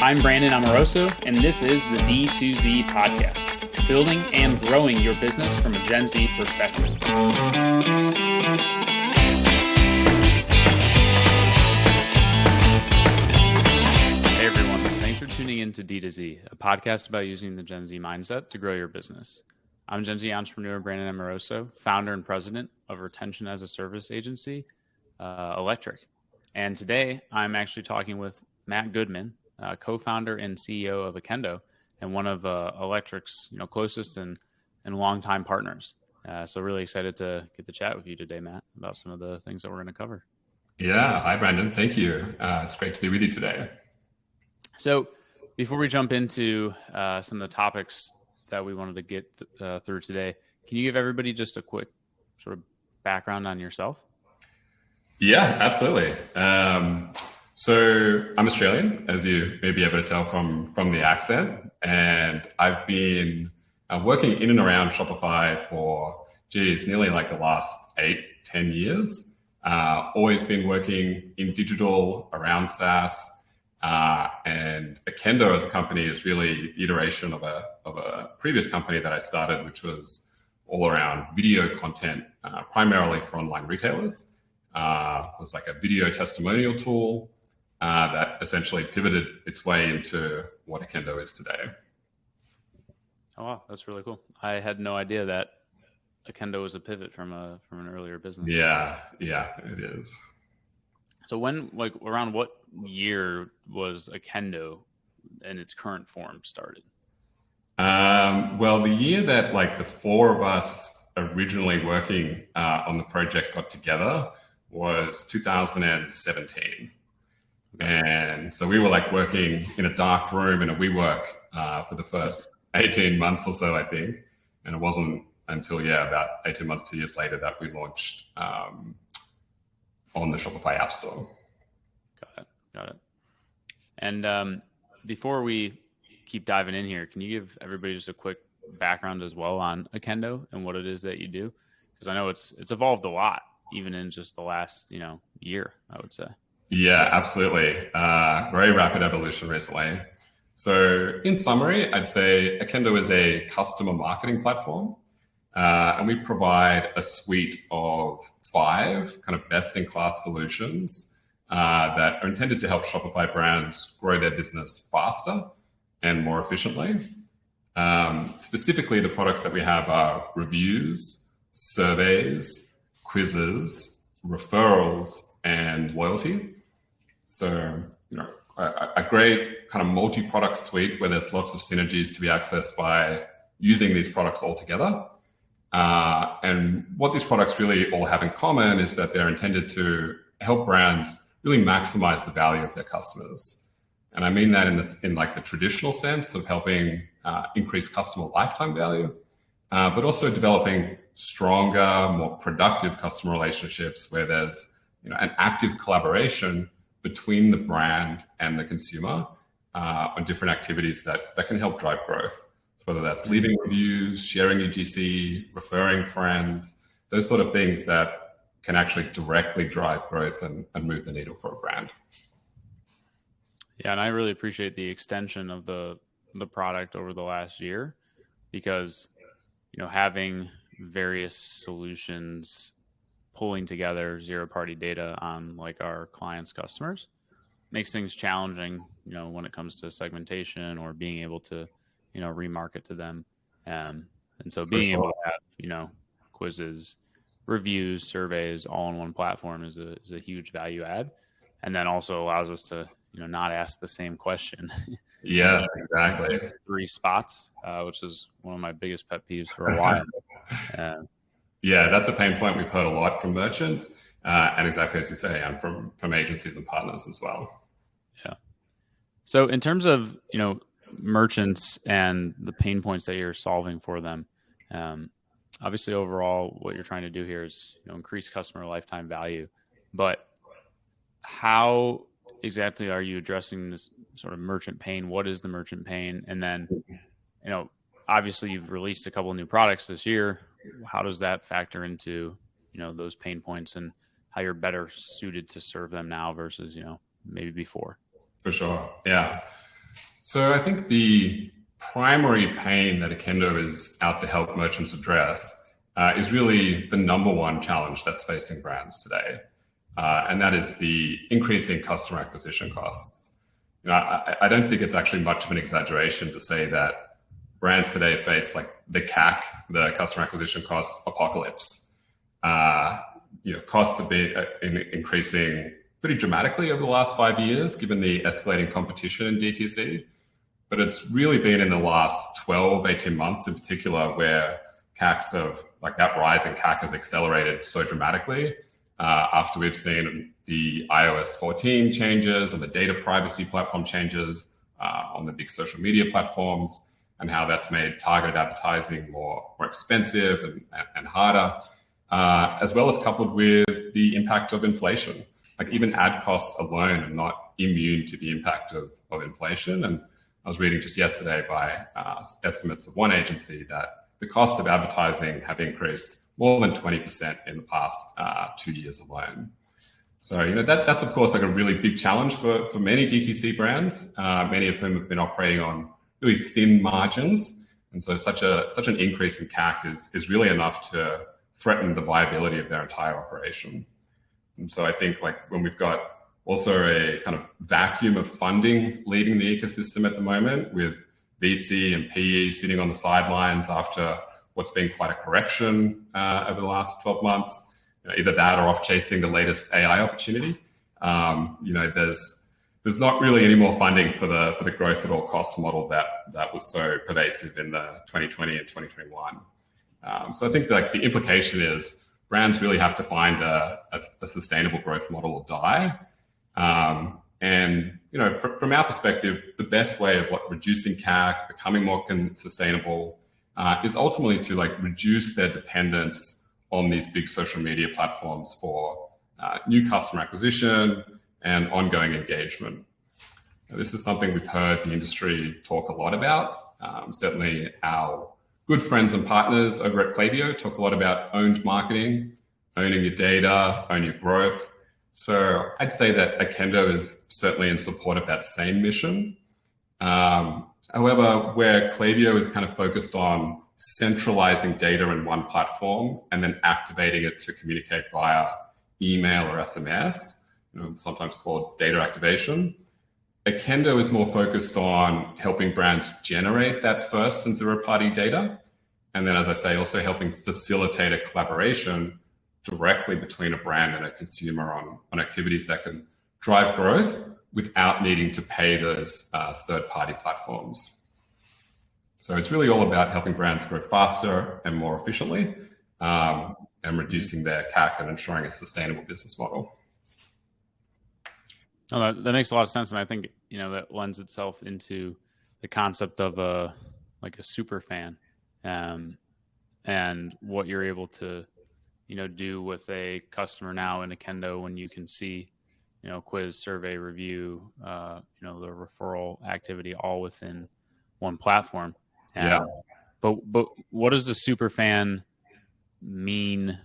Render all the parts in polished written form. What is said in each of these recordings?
I'm Brandon Amoroso, and this is the D2Z podcast, building and growing your business from a Gen Z perspective. Hey everyone, thanks for tuning in to D2Z, a podcast about using the Gen Z mindset to grow your business. I'm Gen Z entrepreneur Brandon Amoroso, founder and president of retention as a service agency, Electric. And today I'm actually talking with Matt Goodman, co-founder and CEO of Okendo, and one of Electric's closest and longtime partners. So really excited to get the chat with you today, Matt, about some of the things that we're going to cover. Yeah, hi Brandon, thank you. It's great to be with you today. So before we jump into some of the topics that we wanted to get through today, can you give everybody just a quick sort of background on yourself? Yeah, absolutely. So I'm Australian, as you may be able to tell from the accent, and I've been working in and around Shopify for, nearly like the last 8-10 years. Always been working in digital around SaaS, and Okendo as a company is really the iteration of a previous company that I started, which was all around video content, primarily for online retailers. It was like a video testimonial tool that essentially pivoted its way into what Okendo is today. Oh wow, that's really cool. I had no idea that Okendo was a pivot from an earlier business. Yeah, it is. So around what year was Okendo in its current form started? Well, the year that the four of us originally working on the project got together was 2017. And so we were working in a dark room in a WeWork for the first 18 months or so, I think. And it wasn't until, about 18 months, 2 years later that we launched on the Shopify App Store. Got it. And before we keep diving in here, can you give everybody just a quick background as well on Okendo and what it is that you do? Because I know it's evolved a lot, even in just the last year, I would say. Yeah, absolutely. Very rapid evolution recently. So in summary, I'd say Okendo is a customer marketing platform, and we provide a suite of 5 kind of best-in-class solutions that are intended to help Shopify brands grow their business faster and more efficiently. Specifically, the products that we have are reviews, surveys, quizzes, referrals, and loyalty. So, a great kind of multi-product suite where there's lots of synergies to be accessed by using these products all together. And what these products really all have in common is that they're intended to help brands really maximize the value of their customers. And I mean that in the traditional sense of helping increase customer lifetime value, but also developing stronger, more productive customer relationships where there's an active collaboration between the brand and the consumer on different activities that can help drive growth. So whether that's leaving reviews, sharing UGC, referring friends, those sort of things that can actually directly drive growth and move the needle for a brand. Yeah, and I really appreciate the extension of the product over the last year, because having various solutions pulling together zero-party data on our clients' customers makes things challenging, when it comes to segmentation or being able to, remarket to them. And so being able to have, quizzes, reviews, surveys all in one platform is a huge value add. And then also allows us to, not ask the same question. Yeah, exactly. 3 spots, which is one of my biggest pet peeves for a while. Yeah, that's a pain point we've heard a lot from merchants, and exactly as you say, and from agencies and partners as well. Yeah. So in terms of merchants and the pain points that you're solving for them, obviously overall what you're trying to do here is increase customer lifetime value. But how exactly are you addressing this sort of merchant pain? What is the merchant pain? And then obviously you've released a couple of new products this year. How does that factor into, those pain points and how you're better suited to serve them now versus, maybe before? For sure. Yeah. So I think the primary pain that Okendo is out to help merchants address is really the number one challenge that's facing brands today. And that is the increasing customer acquisition costs. I don't think it's actually much of an exaggeration to say that brands today face like the CAC, the customer acquisition cost apocalypse. Costs have been increasing pretty dramatically over the last 5 years, given the escalating competition in DTC. But it's really been in the last 12, 18 months in particular where CACs have, like that rise in CAC has accelerated so dramatically after we've seen the iOS 14 changes and the data privacy platform changes on the big social media platforms, and how that's made targeted advertising more expensive and harder, as well as coupled with the impact of inflation. Like even ad costs alone are not immune to the impact of inflation. And I was reading just yesterday by estimates of one agency that the cost of advertising have increased more than 20% in the past 2 years alone. So, that's of course like a really big challenge for many DTC brands, many of whom have been operating on really thin margins. And so such an increase in CAC is really enough to threaten the viability of their entire operation. And so I think like when we've got also a kind of vacuum of funding leaving the ecosystem at the moment, with VC and PE sitting on the sidelines after what's been quite a correction over the last 12 months, either that or off chasing the latest AI opportunity. There's not really any more funding for the growth at all costs model that was so pervasive in the 2020 and 2021. So I think like the implication is brands really have to find a sustainable growth model or die. From our perspective, the best way of reducing CAC, becoming more sustainable, is ultimately to like reduce their dependence on these big social media platforms for new customer acquisition and ongoing engagement. Now, this is something we've heard the industry talk a lot about. Certainly our good friends and partners over at Klaviyo talk a lot about owned marketing, owning your data, own your growth. So I'd say that Okendo is certainly in support of that same mission. However, where Klaviyo is kind of focused on centralizing data in one platform and then activating it to communicate via email or SMS, sometimes called data activation, Okendo is more focused on helping brands generate that first and zero-party data. And then, as I say, also helping facilitate a collaboration directly between a brand and a consumer on activities that can drive growth without needing to pay those third-party platforms. So it's really all about helping brands grow faster and more efficiently, and reducing their CAC and ensuring a sustainable business model. Oh, that makes a lot of sense, and I think that lends itself into the concept of a super fan, and what you're able to do with a customer now in Okendo when you can see quiz, survey, review, the referral activity all within one platform. Yeah. But what does a super fan mean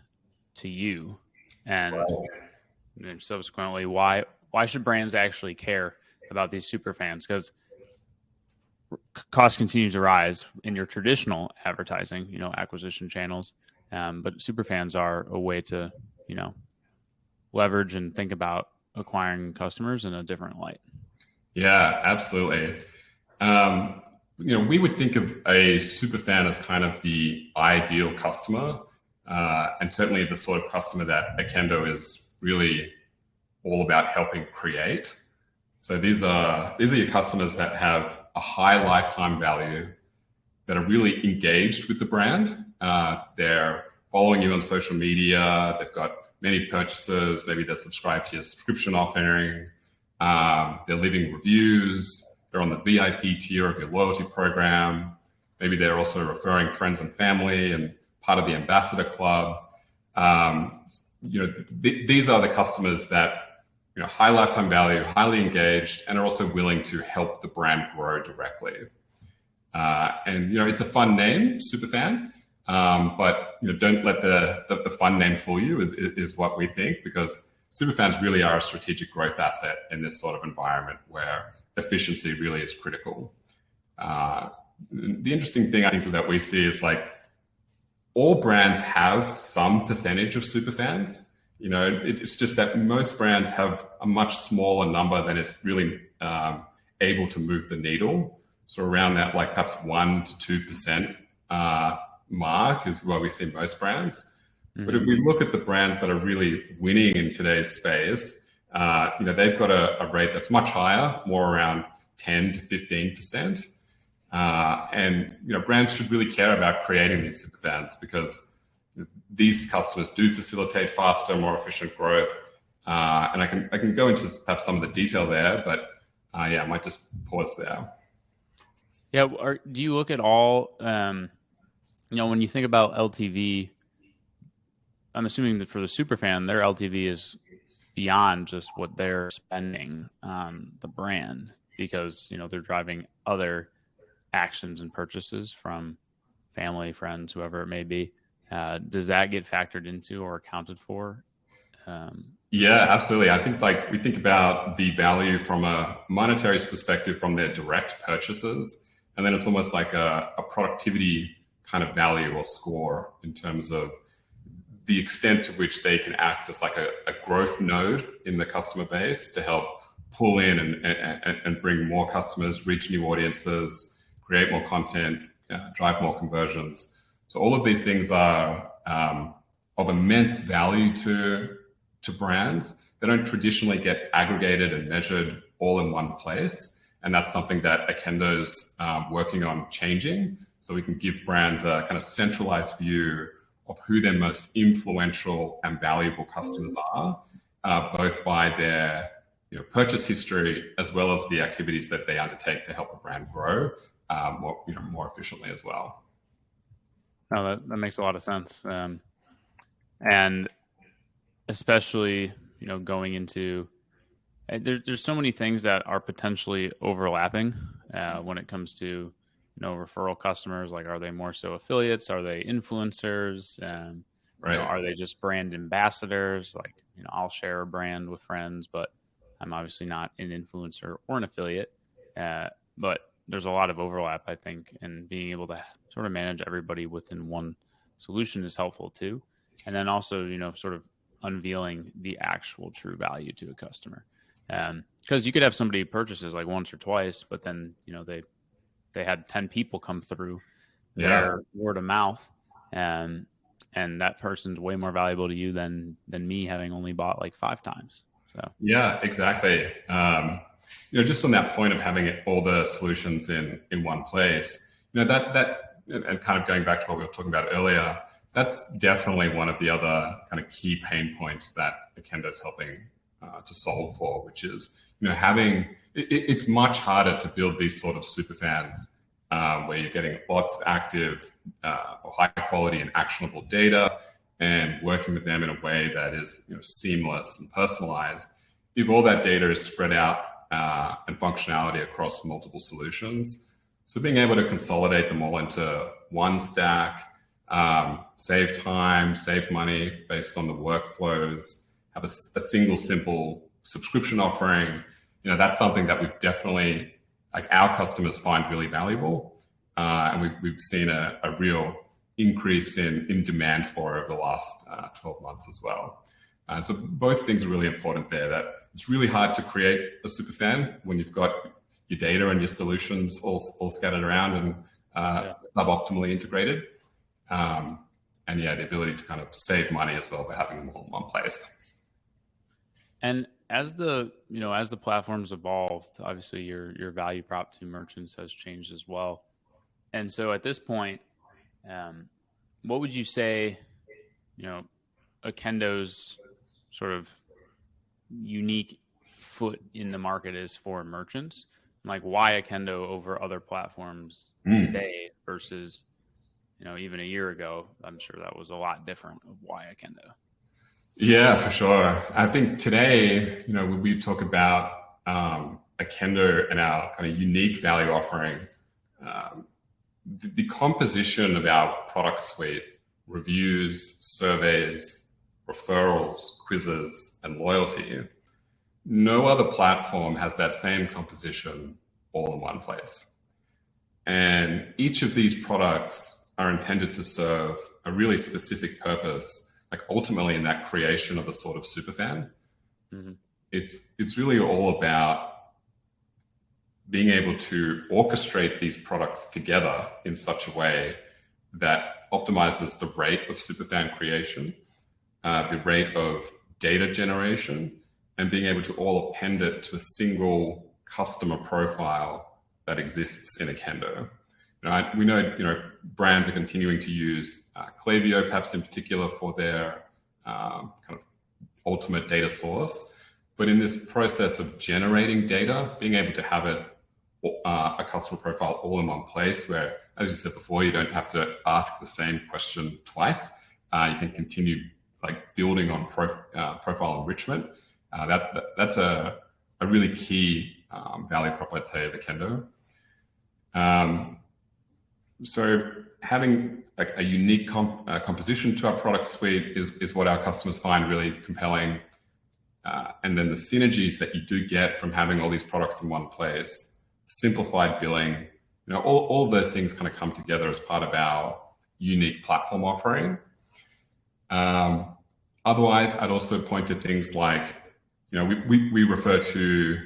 to you, and subsequently why should brands actually care about these super fans? Because costs continue to rise in your traditional advertising, acquisition channels, but super fans are a way to leverage and think about acquiring customers in a different light. Yeah, absolutely. We would think of a super fan as kind of the ideal customer, and certainly the sort of customer that Okendo is really all about helping create. So these are your customers that have a high lifetime value, that are really engaged with the brand. They're following you on social media. They've got many purchases. Maybe they're subscribed to your subscription offering. They're leaving reviews. They're on the VIP tier of your loyalty program. Maybe they're also referring friends and family and part of the ambassador club. These are the customers that, high lifetime value, highly engaged, and are also willing to help the brand grow directly. And it's a fun name, Superfan, but don't let the fun name fool you. Is what we think, because Superfans really are a strategic growth asset in this sort of environment where efficiency really is critical. The interesting thing I think that we see is like all brands have some percentage of superfans. It's just that most brands have a much smaller number than is really able to move the needle. So around that, like perhaps 1 to 2% mark is where we see most brands. Mm-hmm. But if we look at the brands that are really winning in today's space, they've got a rate that's much higher, more around 10 to 15%. And brands should really care about creating these superfans because these customers do facilitate faster, more efficient growth. And I can go into perhaps some of the detail there, but I might just pause there. Yeah. Do you look at all, when you think about LTV, I'm assuming that for the superfan, their LTV is beyond just what they're spending on the brand because, they're driving other actions and purchases from family, friends, whoever it may be. Does that get factored into or accounted for? Yeah, absolutely. I think like we think about the value from a monetary perspective from their direct purchases, and then it's almost like a productivity kind of value or score in terms of the extent to which they can act as like a growth node in the customer base to help pull in and bring more customers, reach new audiences, create more content, drive more conversions. So all of these things are of immense value to brands. They don't traditionally get aggregated and measured all in one place. And that's something that Okendo's working on changing. So we can give brands a kind of centralized view of who their most influential and valuable customers are, both by their purchase history as well as the activities that they undertake to help a brand grow more efficiently as well. No, that makes a lot of sense. And especially, going into, there's so many things that are potentially overlapping when it comes to, referral customers. Like, are they more so affiliates? Are they influencers? Right. Are they just brand ambassadors? Like, I'll share a brand with friends, but I'm obviously not an influencer or an affiliate. But there's a lot of overlap, I think, and being able to sort of manage everybody within one solution is helpful too. And then also, sort of unveiling the actual true value to a customer. Because you could have somebody purchases like once or twice, but then, they had 10 people come through their word of mouth, and that person's way more valuable to you than me having only bought like 5 times. So yeah, exactly. Just on that point of having all the solutions in one place, that and kind of going back to what we were talking about earlier, that's definitely one of the other kind of key pain points that Okendo's helping to solve for, which is having it's much harder to build these sort of super fans where you're getting lots of active or high quality and actionable data and working with them in a way that is seamless and personalized. If all that data is spread out and functionality across multiple solutions, so being able to consolidate them all into one stack, save time, save money based on the workflows, have a single simple subscription offering, that's something that we've definitely, like our customers find really valuable. And we've seen a real increase in demand for over the last 12 months as well. So both things are really important there, that it's really hard to create a super fan when you've got your data and your solutions all scattered around and suboptimally integrated. And the ability to kind of save money as well by having them all in one place. And as the platforms evolved, obviously your value prop to merchants has changed as well. And so at this point, what would you say, Okendo's sort of unique foot in the market is for merchants? Like, why Okendo over other platforms today versus, even a year ago? I'm sure that was a lot different of why Okendo. Yeah, for sure. I think today, when we talk about Okendo and our kind of unique value offering, the composition of our product suite, reviews, surveys, referrals, quizzes, and loyalty, no other platform has that same composition all in one place. And each of these products are intended to serve a really specific purpose, like ultimately in that creation of a sort of superfan. Mm-hmm. It's really all about being able to orchestrate these products together in such a way that optimizes the rate of superfan creation, the rate of data generation, and being able to all append it to a single customer profile that exists in Okendo. We know, brands are continuing to use Klaviyo, perhaps in particular, for their kind of ultimate data source. But in this process of generating data, being able to have it a customer profile all in one place, where, as you said before, you don't have to ask the same question twice. You can continue building on profile enrichment. That's a really key value prop, I'd say, of Okendo. So having a unique composition to our product suite is what our customers find really compelling. And then the synergies that you do get from having all these products in one place, simplified billing, all of those things kind of come together as part of our unique platform offering. Otherwise, I'd also point to things like, we refer to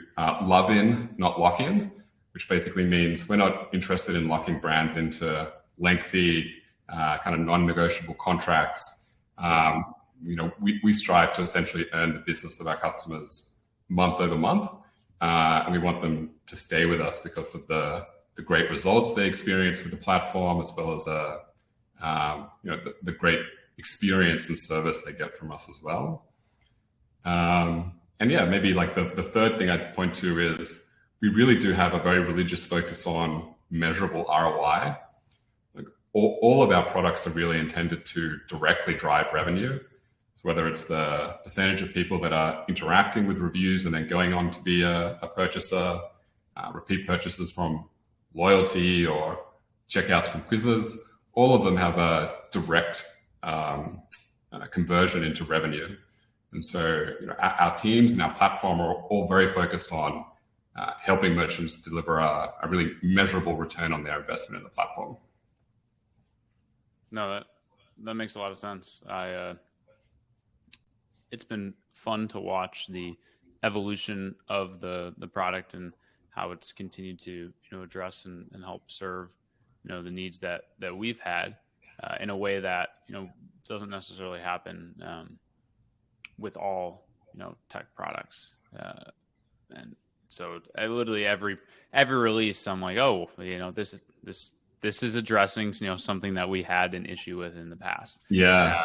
love-in, not lock-in, which basically means we're not interested in locking brands into lengthy, kind of non-negotiable contracts. We strive to essentially earn the business of our customers month over month, and we want them to stay with us because of the great results they experience with the platform, as well as the great experience and service they get from us as well. And yeah, maybe the third thing I'd point to is we really do have a very religious focus on measurable ROI. All of our products are really intended to directly drive revenue. So whether it's the percentage of people that are interacting with reviews and then going on to be a purchaser, repeat purchases from loyalty or checkouts from quizzes, all of them have a direct conversion into revenue. And so our teams and our platform are all very focused on helping merchants deliver a really measurable return on their investment in the platform. No, that makes a lot of sense. It's been fun to watch the evolution of the product and how it's continued to address and help serve the needs that we've had in a way that doesn't necessarily happen with all tech products. And so I literally every release I'm like, oh, this is addressing something that we had an issue with in the past. Yeah.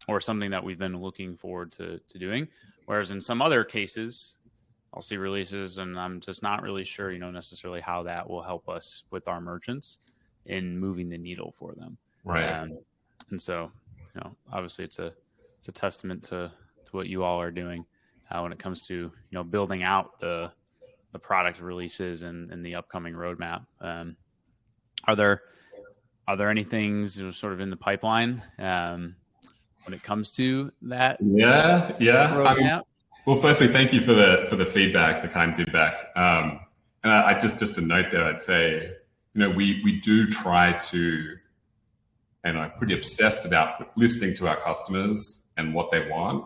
Or something that we've been looking forward to doing. Whereas in some other cases, I'll see releases and I'm just not really sure, necessarily how that will help us with our merchants in moving the needle for them. Right. And so, obviously it's a testament to what you all are doing when it comes to, building out the product releases and the upcoming roadmap. Are there any things sort of in the pipeline when it comes to that? Yeah. Well, firstly, thank you for the feedback, the kind feedback. And I just a note there, I'd say, we do try to, and I'm pretty obsessed about listening to our customers and what they want,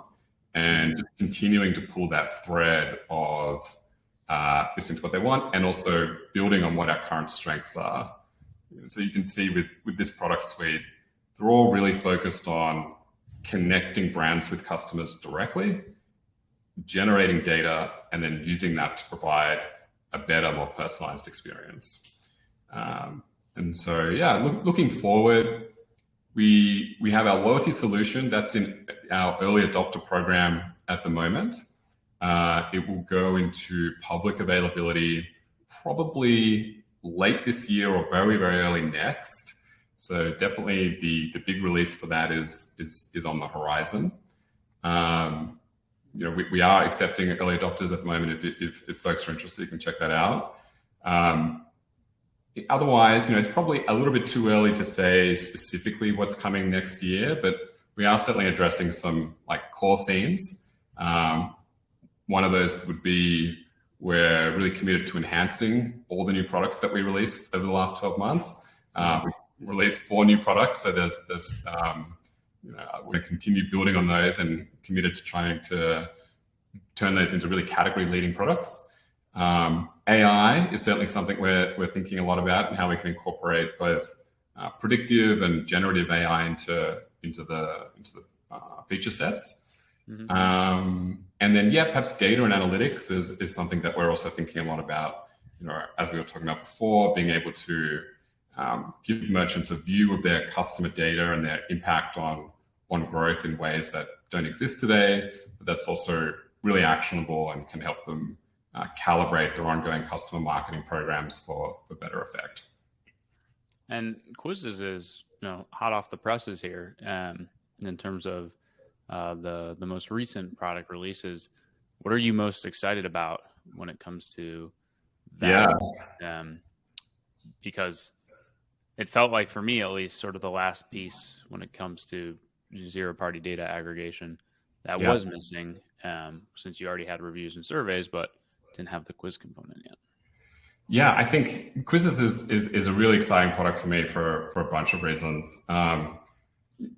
and just continuing to pull that thread of listening to what they want and also building on what our current strengths are. So you can see with this product suite, they're all really focused on connecting brands with customers directly, generating data, and then using that to provide a better, more personalized experience. And so, looking forward, we have our loyalty solution that's in our early adopter program at the moment. It will go into public availability probably late this year or very, very early next. So definitely the big release for that is on the horizon. We are accepting early adopters at the moment. If folks are interested, you can check that out. Otherwise, it's probably a little bit too early to say specifically what's coming next year, but we are certainly addressing some core themes. one of those would be we're really committed to enhancing all the new products that we released over the last 12 months. We released 4 new products, so we're continue building on those and committed to trying to turn those into really category-leading products. AI is certainly something we're thinking a lot about, and how we can incorporate both predictive and generative AI into the feature sets. And then, perhaps data and analytics is something that we're also thinking a lot about. As we were talking about before, being able to give merchants a view of their customer data and their impact on growth in ways that don't exist today, but that's also really actionable and can help them calibrate their ongoing customer marketing programs for better effect. And quizzes is hot off the presses here in terms of the most recent product releases. What are you most excited about when it comes to that? Because it felt like, for me at least, sort of the last piece when it comes to zero-party data aggregation that was missing, since you already had reviews and surveys, but didn't have the quiz component yet. Yeah, I think quizzes is a really exciting product for me for a bunch of reasons.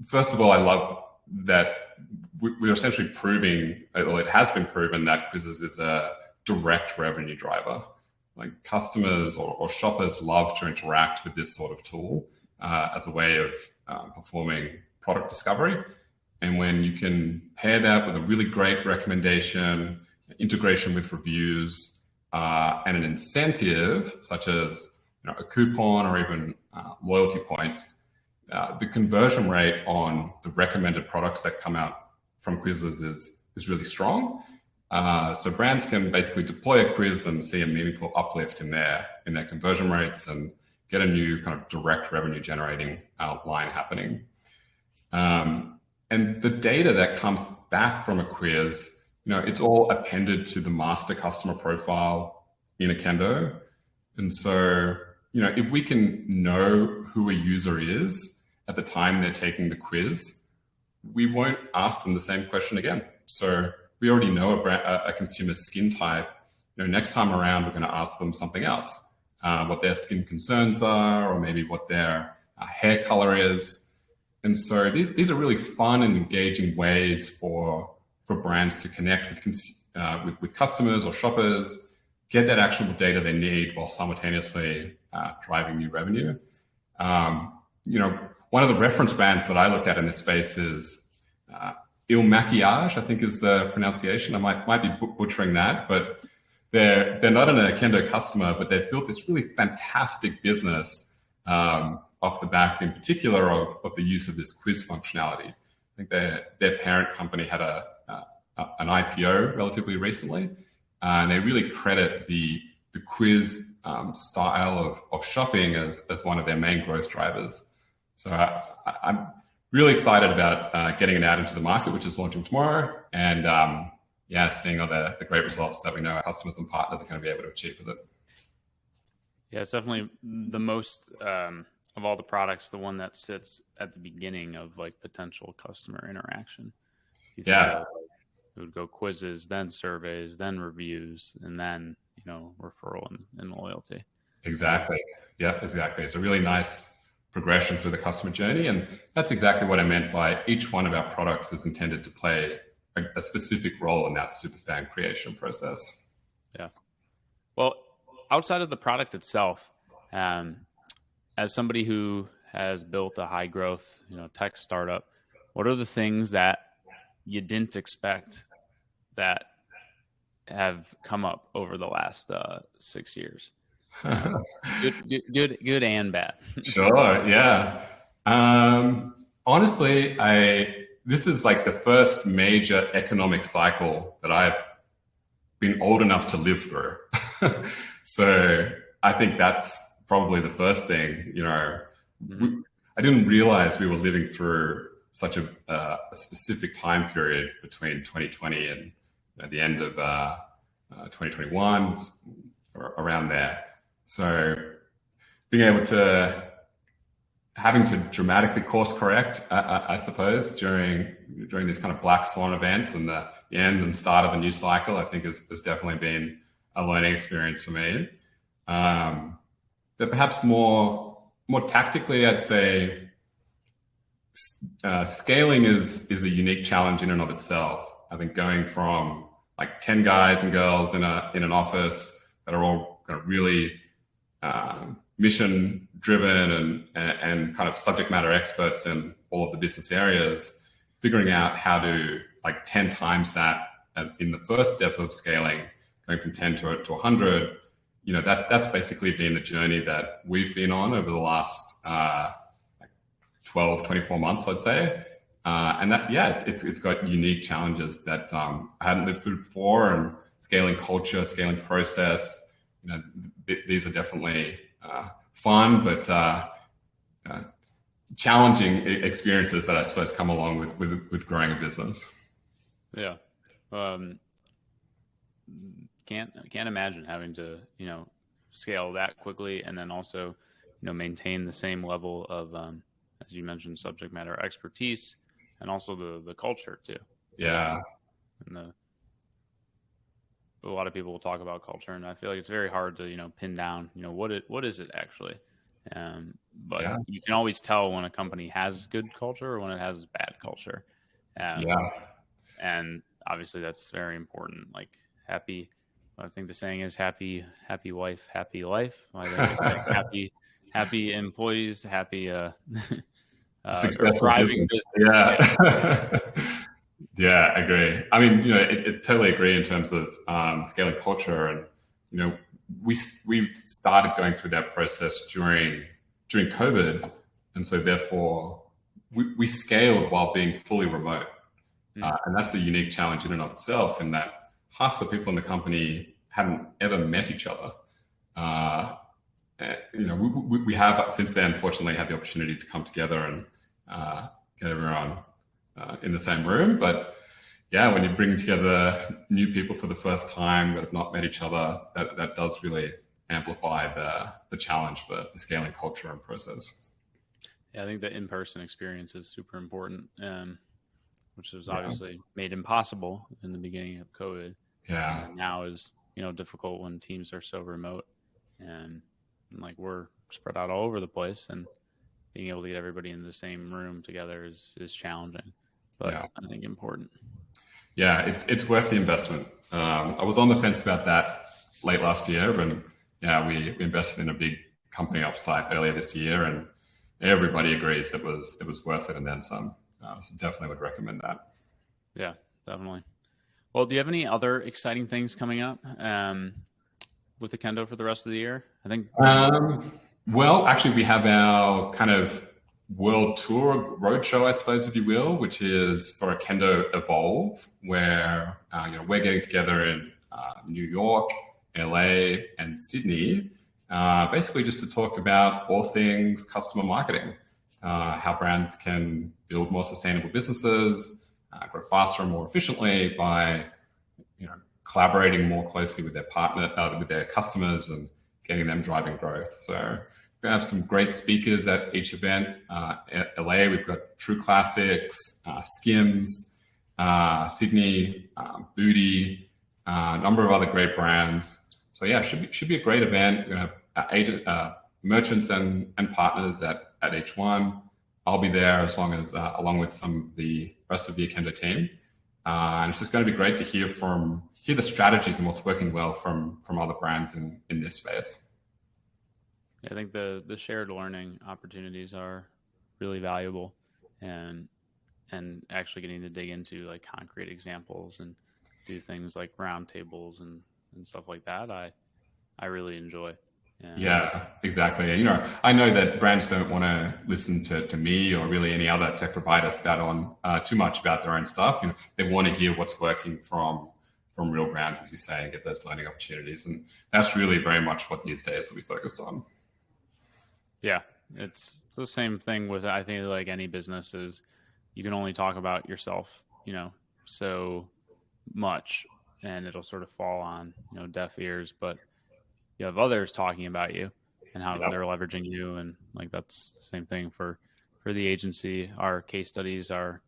First of all, I love that we're essentially proving, or it has been proven, that quizzes is a direct revenue driver. Like, customers or shoppers love to interact with this sort of tool as a way of performing product discovery. And when you can pair that with a really great recommendation, integration with reviews, and an incentive such as a coupon or even loyalty points, the conversion rate on the recommended products that come out from quizzes is really strong. So brands can basically deploy a quiz and see a meaningful uplift in their conversion rates and get a new kind of direct revenue generating line happening. And the data that comes back from a quiz, it's all appended to the master customer profile in Okendo. And so, if we can know who a user is at the time they're taking the quiz, we won't ask them the same question again. So we already know a consumer's skin type. Next time around, we're going to ask them something else, what their skin concerns are, or maybe what their hair color is. And so these are really fun and engaging ways for brands to connect with customers or shoppers, get that actionable data they need while simultaneously driving new revenue. One of the reference brands that I look at in this space is Il Maquillage, I think is the pronunciation. I might be butchering that, but they're not an Okendo customer, but they've built this really fantastic business off the back, in particular, of the use of this quiz functionality. I think their parent company had an IPO relatively recently, and they really credit the quiz style of shopping as one of their main growth drivers. So I'm really excited about getting it out into the market, which is launching tomorrow, and seeing all the great results that we know our customers and partners are going to be able to achieve with it. Yeah, it's definitely the most of all the products, the one that sits at the beginning of like potential customer interaction. It would go quizzes, then surveys, then reviews, and then referral and loyalty. Exactly. Yeah, exactly. It's a really nice progression through the customer journey, and that's exactly what I meant by each one of our products is intended to play a specific role in that superfan creation process. Yeah. Well, outside of the product itself, as somebody who has built a high growth, tech startup, what are the things that you didn't expect that have come up over the last 6 years? Good and bad. Sure. Yeah. Honestly, this is like the first major economic cycle that I've been old enough to live through. So I think that's probably the first thing. I didn't realize we were living through such a specific time period between 2020 and the end of 2021, or around there. So being able to having to dramatically course correct, I suppose, during these kind of black swan events and the end and start of a new cycle, I think has definitely been a learning experience for me. But perhaps more tactically, I'd say scaling is a unique challenge in and of itself. I think going from like 10 guys and girls in an office that are all kind of really mission driven and kind of subject matter experts in all of the business areas, figuring out how to like 10 times that as in the first step of scaling, going from 10 to 100, that's basically been the journey that we've been on over the last 12, 24 months, I'd say. And that, it's got unique challenges that I hadn't lived through before, and scaling culture, scaling process. These are definitely fun, but challenging experiences that I suppose come along with growing a business. Yeah. Can't imagine having to, scale that quickly and then also, maintain the same level of, as you mentioned, subject matter expertise and also the culture too. Yeah. And a lot of people will talk about culture, and I feel like it's very hard to, pin down, what is it actually? But you can always tell when a company has good culture or when it has bad culture. And obviously that's very important. Like I think the saying is happy wife, happy life. I think it's like happy employees, happy thriving business. Yeah. Yeah, I agree. I mean, it totally agree in terms of scaling culture, and we started going through that process during COVID, and so therefore we scaled while being fully remote, and that's a unique challenge in and of itself. In that half the people in the company hadn't ever met each other. We have since then, fortunately, had the opportunity to come together and get everyone in the same room. But yeah, when you bring together new people for the first time that have not met each other, that does really amplify the challenge for scaling culture and process. Yeah, I think the in-person experience is super important, which was obviously made impossible in the beginning of COVID. Yeah. And now is, difficult when teams are so remote and like we're spread out all over the place, and being able to get everybody in the same room together is challenging, but I think important. Yeah, it's worth the investment. I was on the fence about that late last year, and we invested in a big company offsite earlier this year, and everybody agrees it was worth it and then some. So definitely would recommend that. Yeah, definitely. Well, do you have any other exciting things coming up with Okendo for the rest of the year? I think. Well, actually, we have our kind of World Tour Roadshow, I suppose, if you will, which is for Okendo Evolve, where we're getting together in New York, LA, and Sydney, basically just to talk about all things customer marketing, how brands can build more sustainable businesses, grow faster and more efficiently by collaborating more closely with their customers and getting them driving growth. So we're going to have some great speakers at each event. At LA, we've got True Classics, Skims, Sydney, Booty, a number of other great brands. So yeah, should be a great event. We're going to have merchants and partners at each one. I'll be there along with some of the rest of the Okendo team. And it's just going to be great to hear the strategies and what's working well from other brands in this space. I think the shared learning opportunities are really valuable, and actually getting to dig into like concrete examples and do things like roundtables and stuff like that. I really enjoy. Yeah, exactly. I know that brands don't want to listen to me or really any other tech provider spat on too much about their own stuff. They want to hear what's working from real brands, as you say, and get those learning opportunities. And that's really very much what these days will be focused on. Yeah, it's the same thing with, I think, like any business is you can only talk about yourself, so much, and it'll sort of fall on, deaf ears, but you have others talking about you, and how Yep. they're leveraging you. And like, that's the same thing for the agency. Our case studies are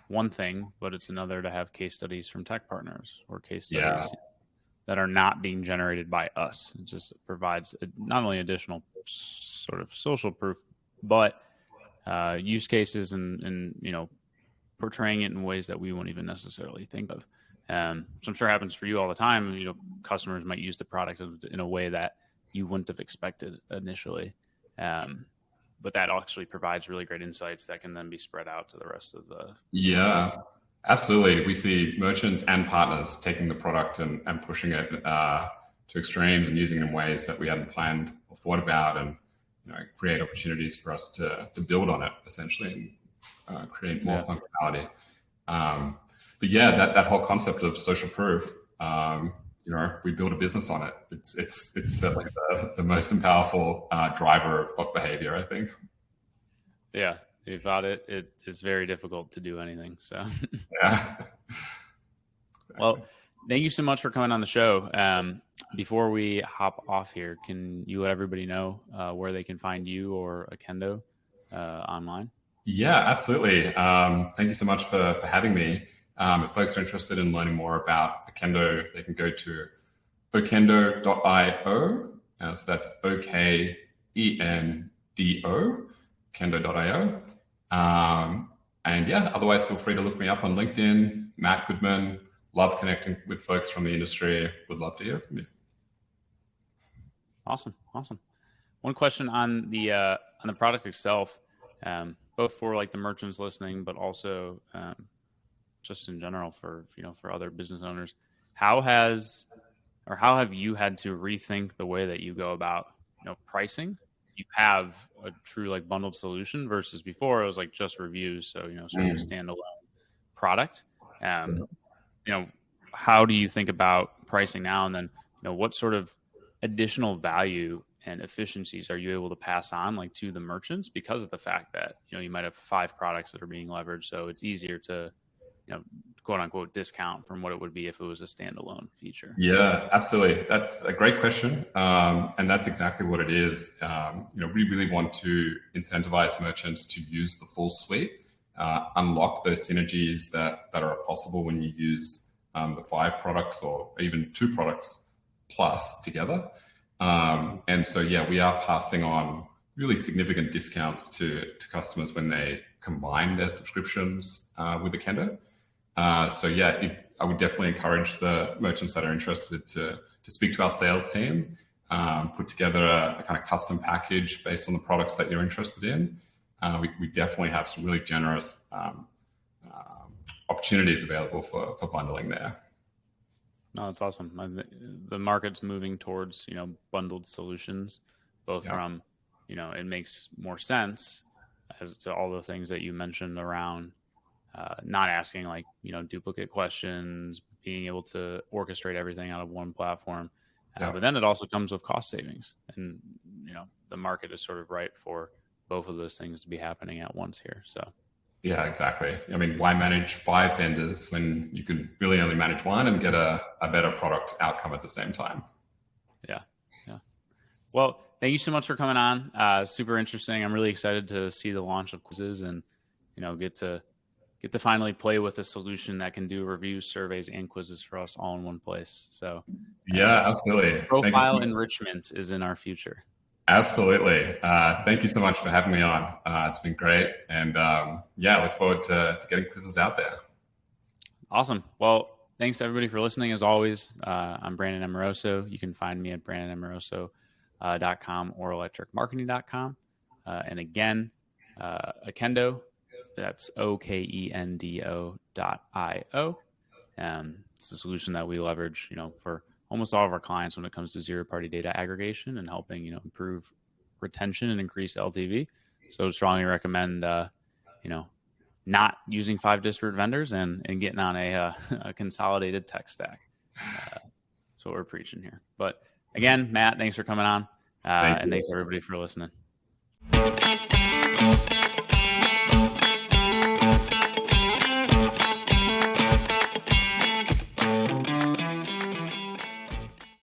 one thing, but it's another to have case studies from tech partners or case Yeah. studies that are not being generated by us. It just provides not only additional sort of social proof, but use cases and portraying it in ways that we won't even necessarily think of. So I'm sure it happens for you all the time. Customers might use the product in a way that you wouldn't have expected initially. But that actually provides really great insights that can then be spread out to the rest of the Yeah, absolutely. We see merchants and partners taking the product and pushing it to extremes and using it in ways that we hadn't planned or thought about, and create opportunities for us to build on it essentially and create more functionality. But yeah, that whole concept of social proof, we build a business on it. It's certainly the most powerful driver of behavior, I think. Yeah, without it, it is very difficult to do anything. So, Yeah. well, thank you so much for coming on the show. Before we hop off here, can you let everybody know where they can find you or Okendo online? Yeah, absolutely. Thank you so much for having me. If folks are interested in learning more about Okendo, they can go to okendo.io. So that's Okendo, okendo.io. And yeah, otherwise, feel free to look me up on LinkedIn, Matt Goodman. Love connecting with folks from the industry. Would love to hear from you. Awesome. One question on the product itself, both for like the merchants listening, but also just in general for other business owners. How have you had to rethink the way that you go about pricing? You have a true like bundled solution versus before it was like just reviews, so sort of a standalone product. How do you think about pricing now, and then what sort of additional value and efficiencies are you able to pass on like to the merchants because of the fact that you might have 5 products that are being leveraged, so it's easier to quote unquote discount from what it would be if it was a standalone feature? Yeah, absolutely. That's a great question. And that's exactly what it is. We really want to incentivize merchants to use the full suite, unlock those synergies that are possible when you use the 5 products or even 2 products plus together. And so, yeah, we are passing on really significant discounts to customers when they combine their subscriptions with Okendo. So yeah, I would definitely encourage the merchants that are interested to speak to our sales team, put together a kind of custom package based on the products that you're interested in. We definitely have some really generous opportunities available for bundling there. No, it's awesome. The market's moving towards bundled solutions, both from it makes more sense as to all the things that you mentioned around not asking like duplicate questions, being able to orchestrate everything out of one platform. But then it also comes with cost savings, and the market is sort of right for both of those things to be happening at once here. So yeah, exactly. I mean, why manage 5 vendors when you can really only manage one and get a better product outcome at the same time? Yeah. Well, thank you so much for coming on. Super interesting. I'm really excited to see the launch of quizzes and get to finally play with a solution that can do reviews, surveys, and quizzes for us all in one place. So yeah, absolutely. Profile enrichment is in our future. Absolutely. Thank you so much for having me on. It's been great. And I look forward to getting quizzes out there. Awesome. Well, thanks everybody for listening. As always, I'm Brandon Amoroso. You can find me at brandonamoroso.com or electricmarketing.com. And again, Okendo, that's okendo.io. It's a solution that we leverage, for almost all of our clients when it comes to zero-party data aggregation and helping, improve retention and increase LTV. So strongly recommend, not using 5 disparate vendors and getting on a consolidated tech stack. That's what we're preaching here. But again, Matt, thanks for coming on. And thanks everybody for listening.